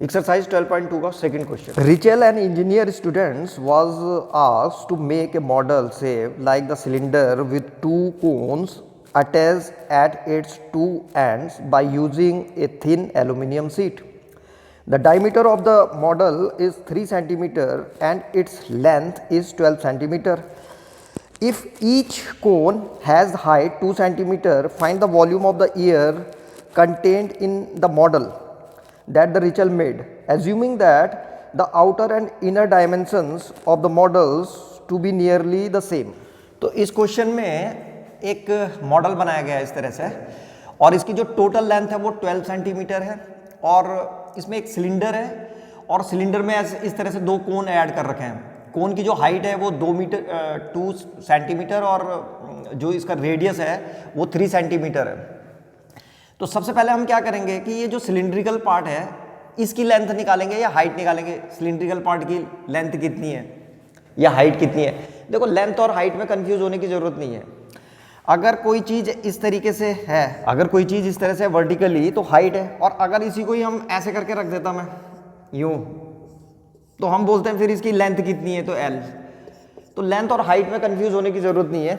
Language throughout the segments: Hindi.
Exercise 12.2 का second question. Rachel, an engineer student, was asked to make a model shape like the cylinder with two cones attached at its two ends by using a thin aluminum sheet. The diameter of the model is 3 cm and its length is 12 cm. If each cone has height 2 cm, find the volume of the air contained in the model that the Rachel made, assuming that the outer and inner dimensions of the models to be nearly the same. तो इस क्वेश्चन में एक मॉडल बनाया गया है इस तरह से, और इसकी जो टोटल लेंथ है वो 12 सेंटीमीटर है, और इसमें एक सिलेंडर है, और सिलेंडर में इस तरह से दो कोन ऐड कर रखे हैं। कोन की जो हाइट है वो 2 सेंटीमीटर और जो इसका रेडियस है वो 3 सेंटीमीटर है। तो सबसे पहले हम क्या करेंगे कि ये जो सिलिंड्रिकल पार्ट है इसकी लेंथ निकालेंगे या हाइट निकालेंगे। सिलिंड्रिकल पार्ट की लेंथ कितनी है या हाइट कितनी है। देखो, लेंथ और हाइट में कंफ्यूज होने की ज़रूरत नहीं है। अगर कोई चीज़ इस तरीके से है, अगर कोई चीज़ इस तरह से वर्टिकली, तो हाइट है, और अगर इसी को ही हम ऐसे करके रख देता मैं यूँ, तो हम बोलते हैं फिर इसकी लेंथ कितनी है, तो L। तो लेंथ और हाइट में कंफ्यूज होने की ज़रूरत नहीं है।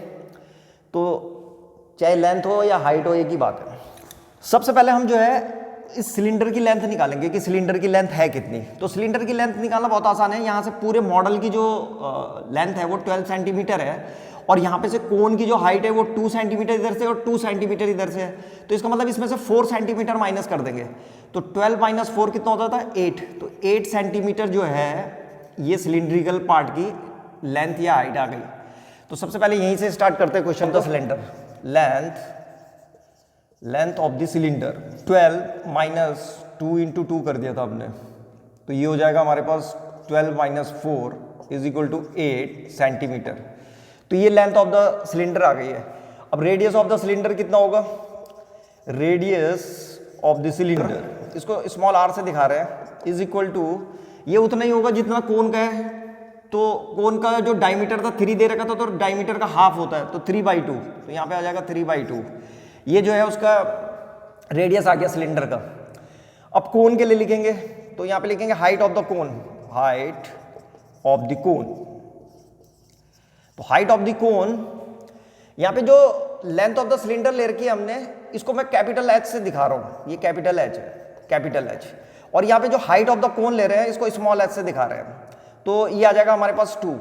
तो चाहे लेंथ हो या हाइट हो, एक ही बात है। सबसे पहले हम जो है इस सिलेंडर की लेंथ निकालेंगे कि सिलेंडर की लेंथ है कितनी। तो सिलेंडर की लेंथ निकालना बहुत आसान है। यहाँ से पूरे मॉडल की जो लेंथ है वो 12 सेंटीमीटर है, और यहाँ पे से कोन की जो हाइट है वो 2 सेंटीमीटर इधर से और 2 सेंटीमीटर इधर से है। तो इसका मतलब इसमें से 4 सेंटीमीटर माइनस कर देंगे, तो 12 माइनस 4 कितना होता था, 8। तो 8 सेंटीमीटर जो है ये सिलिंड्रिकल पार्ट की लेंथ या हाइट आ गई। तो सबसे पहले यहीं से स्टार्ट करते हैं क्वेश्चन का। Cylinder length of the cylinder 12 minus 2 into 2 कर दिया था आपने, तो ये हो जाएगा हमारे पास 12 minus 4 is equal to 8 centimetre. तो ये लेंथ ऑफ द सिलेंडर आ गई है। अब रेडियस ऑफ द सिलेंडर कितना होगा, रेडियस ऑफ द सिलेंडर, इसको स्मॉल r से दिखा रहे हैं, इज इक्वल टू, ये उतना ही होगा जितना कोन का है। तो कोन का जो डायमीटर था 3 दे रखा था, तो डायमीटर का हाफ होता है, तो 3/2, तो यहाँ पे आ जाएगा 3/2। ये जो है उसका रेडियस आ गया सिलेंडर का। अब कोन के लिए लिखेंगे, तो यहाँ पे लिखेंगे height of the cone, height of the cone. तो हाइट ऑफ द कोन, यहाँ पे जो लेंथ ऑफ द सिलेंडर ले रखी है हमने, इसको मैं कैपिटल H से दिखा रहा हूँ, ये कैपिटल H है, कैपिटल H। और यहाँ पे जो हाइट ऑफ द कोन ले रहे हैं इसको स्मॉल h से दिखा रहे हैं, तो ये आ जाएगा हमारे पास 2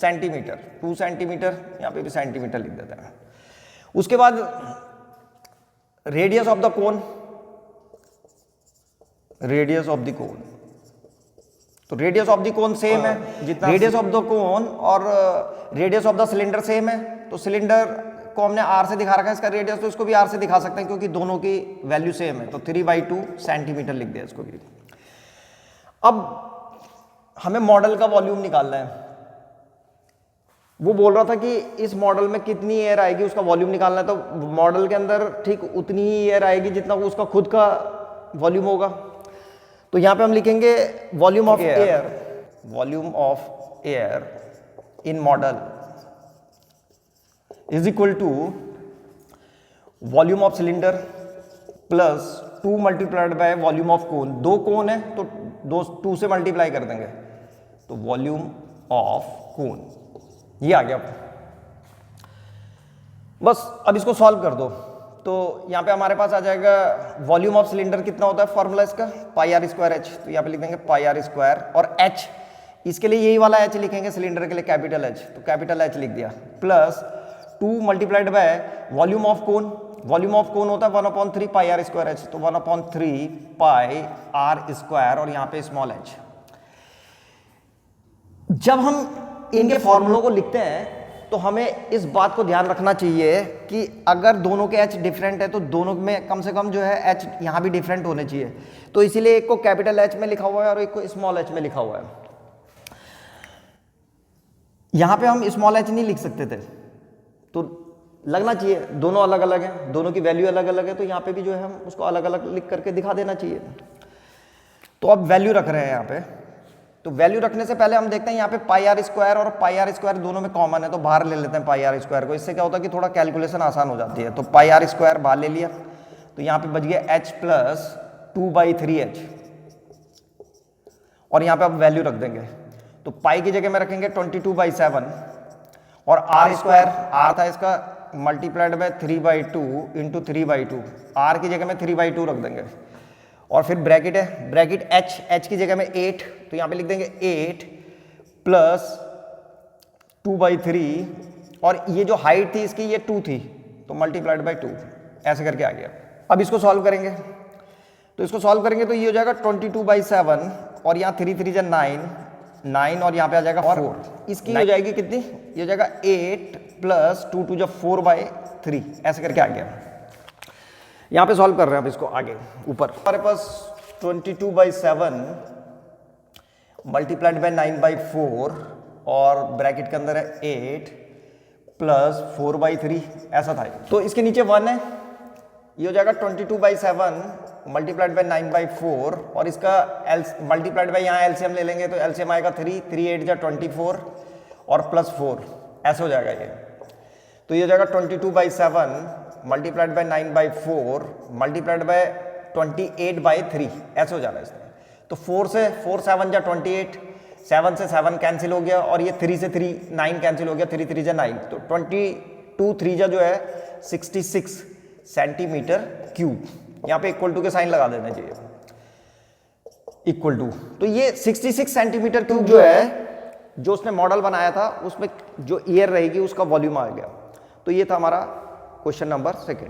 सेंटीमीटर। 2 सेंटीमीटर, यहाँ पे भी सेंटीमीटर लिख देते हैं। उसके बाद radius of the cone, radius of the cone, तो radius of the cone same है, जितना रेडियस ऑफ द कोन और radius of the cylinder same है। तो सिलेंडर को हमने r से दिखा रखा है इसका रेडियस, तो इसको भी r से दिखा सकते हैं क्योंकि दोनों की वैल्यू सेम है। तो 3/2 सेंटीमीटर लिख दिया इसको भी। अब हमें मॉडल का वॉल्यूम निकालना है। वो बोल रहा था कि इस मॉडल में कितनी एयर आएगी उसका वॉल्यूम निकालना है। तो मॉडल के अंदर ठीक उतनी ही एयर आएगी जितना उसका खुद का वॉल्यूम होगा। तो यहां पे हम लिखेंगे volume of air, volume of air in model is equal to volume of cylinder plus 2 multiplied by volume of cone. 2 cone है तो 2 से मल्टीप्लाई कर देंगे, तो वॉल्यूम ऑफ कोन ये आ गया। बस अब इसको सॉल्व कर दो, तो यहाँ पे हमारे पास आ जाएगा वॉल्यूम ऑफ सिलेंडर कितना होता है, फॉर्मूला इसका πr²h। तो यहाँ पे लिख देंगे πr², और h इसके लिए यही वाला h लिखेंगे, सिलेंडर के लिए कैपिटल H, तो कैपिटल H लिख दिया, plus 2 multiplied by volume of cone. Volume of कोन होता है 1/3 πr²h, तो 1/3 πr², और यहाँ पे स्मॉल h। जब हम इनके फॉर्मूलों को लिखते हैं तो हमें इस बात को ध्यान रखना चाहिए कि अगर दोनों के h डिफरेंट है तो दोनों में कम से कम जो है h यहाँ भी डिफरेंट होने चाहिए। तो इसीलिए एक को कैपिटल H में लिखा हुआ है और एक को स्मॉल h में लिखा हुआ है। यहाँ पे हम स्मॉल h नहीं लिख सकते थे, तो लगना चाहिए दोनों अलग अलग हैं, दोनों की वैल्यू अलग अलग है, तो यहाँ पे भी जो है हम उसको अलग अलग लिख करके दिखा देना चाहिए। तो अब वैल्यू रख रहे हैं यहाँ पे, तो वैल्यू रखने से पहले हम देखते हैं यहाँ पे πr² और πr² दोनों में कॉमन है, तो बाहर ले लेते हैं πr² को। इससे क्या होता है कि थोड़ा कैलकुलेशन आसान हो जाती है। तो πr² बाहर ले लिया, तो यहाँ पे बच गया h प्लस 2/3h, और यहाँ पे आप वैल्यू रख देंगे। तो पाई की जगह में रखेंगे 22/7 और आर स्क्वायर, आर था इसका, मल्टीप्लाइड बाय 3/2 इंटू 3/2, आर की जगह में 3/2 रख देंगे। और फिर ब्रैकेट है, ब्रैकेट एच, एच की जगह में 8, तो यहाँ पे लिख देंगे 8 प्लस 2/3 और ये जो हाइट थी इसकी ये 2 थी, तो मल्टीप्लाइड बाय 2, ऐसे करके आ गया। अब इसको सॉल्व करेंगे, तो इसको सॉल्व करेंगे तो ये हो जाएगा 22/7 और यहाँ 3 3 9, 9 और यहाँ पे आ जाएगा 4, इसकी हो जाएगी कितनी, ये हो जाएगा 8 प्लस 2 2 4/3, ऐसे करके आ गया। यहाँ पे सॉल्व कर रहे हैं अब इसको आगे ऊपर। हमारे पास 22/7 मल्टीप्लाइड बाय 9/4 और ब्रैकेट के अंदर है 8 प्लस 4/3, ऐसा था। तो इसके नीचे 1 है, ये हो जाएगा 22/7 मल्टीप्लाइड बाय 9/4 और इसका मल्टीप्लाइड बाय यहाँ एलसीएम ले लेंगे तो एलसीएम आएगा 3, 3 8 जा 24 और प्लस 4, ऐसे हो जाएगा ये। तो ये हो जाएगा 22/7 मल्टीप्लाइड बाय 9/4 मल्टीप्लाइड बाय 28/3, ऐसे हो जाएगा इसमें। तो 4 से 4 7 जा 28, 7 से 7 कैंसिल हो गया और ये 3 से 3 9 कैंसिल हो गया, 3 3 जा 9, तो 22 3 जा जो है 66 सेंटीमीटर क्यूब। यहाँ पे इक्वल टू के साइन लगा देना चाहिए, इक्वल टू। तो ये 66 सेंटीमीटर क्यूब जो है, जो उसने मॉडल बनाया था उसमें जो एयर रहेगी उसका वॉल्यूम आ गया। तो ये था हमारा क्वेश्चन नंबर 2।